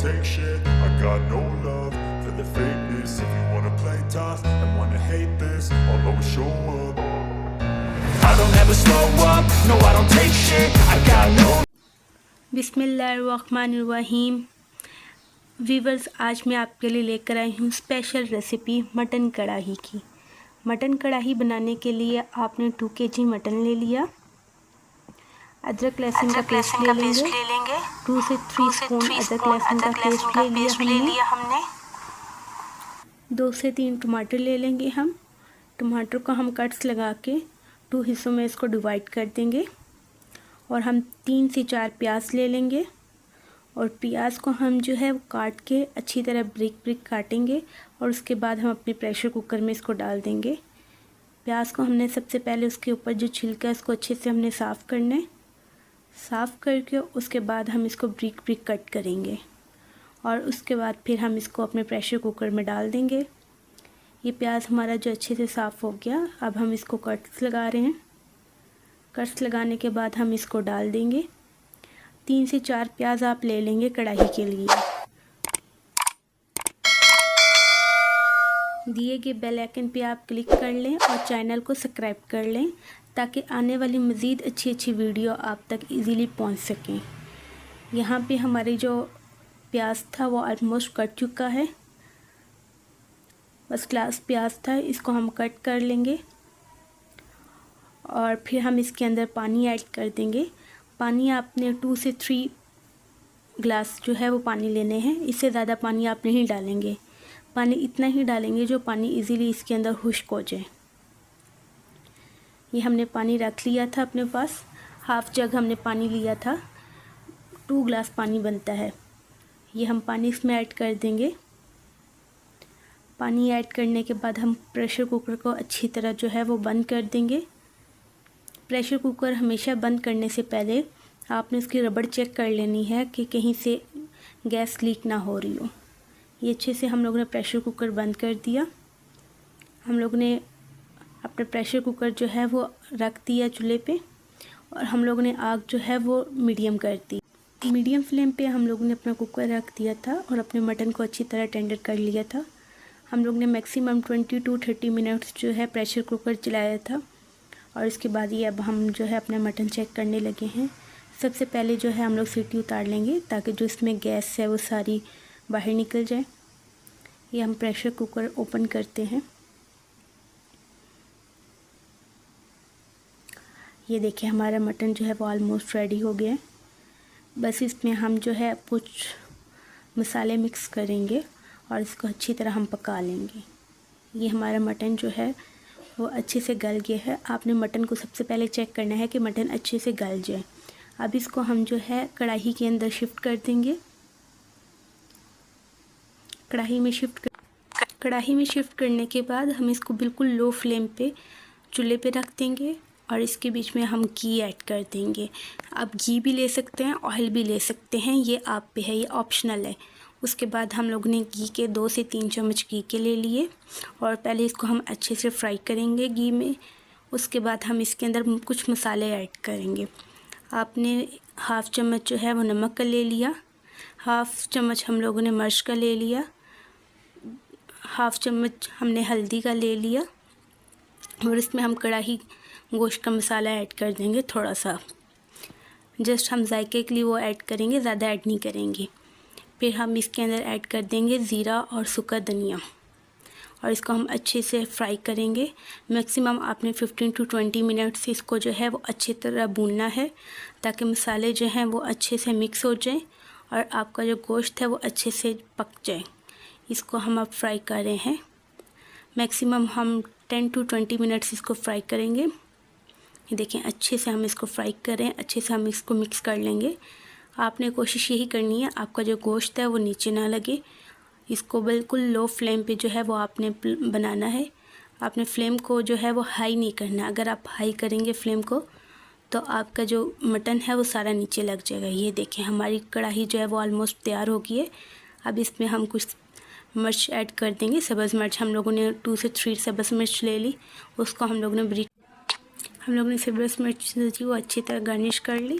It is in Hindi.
take shit. I got no love for the fakeness. If you wanna play tough and wanna hate this, I'll always show up. I don't ever slow up, no I don't take shit. I got no. बिस्मिल्लाहिर्रहमानिर्रहीम। व्यूवर्स, आज मैं आपके लिए लेकर आई हूँ स्पेशल रेसिपी मटन कढ़ाई की। मटन कढ़ाई बनाने के लिए आपने 2 kg मटन ले लिया। अदरक लहसुन का पेस्ट ले लेंगे। 2 से 3 स्पून अदरक लहसुन का पेस्ट ले लिया हमने। 2 से 3 टमाटर ले लेंगे हम। टमाटर को हम कट्स लगा के 2 हिस्सों में इसको डिवाइड कर देंगे। और हम 3 से 4 प्याज ले लेंगे और प्याज को हम जो है वो काट के अच्छी तरह ब्रिक काटेंगे और उसके बाद हम अपने प्रेशर कुकर में इसको डाल देंगे। प्याज को हमने सबसे पहले उसके ऊपर जो छिलका है उसको अच्छे से हमने साफ़ करना है। साफ़ करके उसके बाद हम इसको ब्रिक कट करेंगे और उसके बाद फिर हम इसको अपने प्रेशर कुकर में डाल देंगे। ये प्याज हमारा जो अच्छे से साफ़ हो गया, अब हम इसको कट्स लगा रहे हैं। कट्स लगाने के बाद हम इसको डाल देंगे। 3 से 4 प्याज आप ले लेंगे कढ़ाई के लिए। दिए गए बेल आइकन पे आप क्लिक कर लें और चैनल को सब्सक्राइब कर लें ताकि आने वाली मज़ीद अच्छी वीडियो आप तक इजीली पहुंच सकें। यहाँ पे हमारी जो प्याज था वो ऑलमोस्ट कट चुका है। फर्स्ट क्लास प्याज था, इसको हम कट कर लेंगे और फिर हम इसके अंदर पानी ऐड कर देंगे। पानी आपने 2 से 3 ग्लास जो है वो पानी लेने हैं। इससे ज़्यादा पानी आप नहीं डालेंगे। पानी इतना ही डालेंगे जो पानी इजीली इसके अंदर खुश्क हो जाए। ये हमने पानी रख लिया था अपने पास। हाफ जग हमने पानी लिया था। 2 ग्लास पानी बनता है। ये हम पानी इसमें ऐड कर देंगे। पानी ऐड करने के बाद हम प्रेशर कुकर को अच्छी तरह जो है वो बंद कर देंगे। प्रेशर कुकर हमेशा बंद करने से पहले आपने उसकी रबड़ चेक कर लेनी है कि कहीं से गैस लीक ना हो रही हो। ये अच्छे से हम लोगों ने प्रेशर कुकर बंद कर दिया। हम लोगों ने अपना प्रेशर कुकर जो है वो रख दिया चूल्हे पे और हम लोगों ने आग जो है वो मीडियम कर दी। मीडियम फ्लेम पे हम लोगों ने अपना कुकर रख दिया था और अपने मटन को अच्छी तरह टेंडर कर लिया था। हम लोग ने मैक्सिमम 20 to 30 मिनट्स जो है प्रेशर कुकर चलाया था और इसके बाद ये अब हम जो है अपना मटन चेक करने लगे हैं। सबसे पहले जो है हम लोग सीटी उतार लेंगे ताकि जो इसमें गैस है वो सारी बाहर निकल जाए। ये हम प्रेशर कुकर ओपन करते हैं। ये देखिए हमारा मटन जो है वो ऑलमोस्ट रेडी हो गया है। बस इसमें हम जो है कुछ मसाले मिक्स करेंगे और इसको अच्छी तरह हम पका लेंगे। ये हमारा मटन जो है वो अच्छे से गल गया है। आपने मटन को सबसे पहले चेक करना है कि मटन अच्छे से गल जाए। अब इसको हम जो है कढ़ाई के अंदर शिफ्ट कर देंगे। कढ़ाई में शिफ्ट करने के बाद हम इसको बिल्कुल लो फ्लेम पे चूल्हे पे रख देंगे और इसके बीच में हम घी ऐड कर देंगे। आप घी भी ले सकते हैं, ऑयल भी ले सकते हैं, ये आप पे है, ये ऑप्शनल है। उसके बाद हम लोग ने घी के 2 से 3 चम्मच घी के ले लिए और पहले इसको हम अच्छे से फ्राई करेंगे घी में। उसके बाद हम इसके अंदर कुछ मसाले ऐड करेंगे। आपने हाफ़ चम्मच जो है वो नमक का ले लिया, हाफ़ चम्मच हम लोगों ने मिर्च का ले लिया, हाफ़ चम्मच हमने हल्दी का ले लिया और इसमें हम कढ़ाई गोश्त का मसाला ऐड कर देंगे। थोड़ा सा जस्ट हम जायके के लिए वो ऐड करेंगे, ज़्यादा ऐड नहीं करेंगे। फिर हम इसके अंदर ऐड कर देंगे ज़ीरा और सूखा धनिया और इसको हम अच्छे से फ्राई करेंगे। मैक्सिमम आपने 15 to 20 मिनट्स इसको जो है वो अच्छी तरह भूनना है ताकि मसाले जो हैं वो अच्छे से मिक्स हो जाएं और आपका जो गोश्त है वो अच्छे से पक जाए। इसको हम अब फ्राई कर रहे हैं। मैक्सिमम हम 10 to 20 मिनट्स इसको फ्राई करेंगे। ये देखें अच्छे से हम इसको फ्राई करें, अच्छे से हम इसको मिक्स कर लेंगे। आपने कोशिश यही करनी है आपका जो गोश्त है वो नीचे ना लगे। इसको बिल्कुल लो फ्लेम पे जो है वो आपने बनाना है। आपने फ्लेम को जो है वो हाई नहीं करना। अगर आप हाई करेंगे फ्लेम को तो आपका जो मटन है वो सारा नीचे लग जाएगा। ये देखें हमारी कढ़ाई जो है वो ऑलमोस्ट तैयार हो गई है। अब इसमें हम कुछ मिर्च ऐड कर देंगे। सब्ज़ मिर्च हम लोगों ने 2 से 3 सब्ज़ मिर्च ले ली, उसको हम लोगों ने सब्ज़ मिर्च जो थी वो अच्छी तरह गार्निश कर ली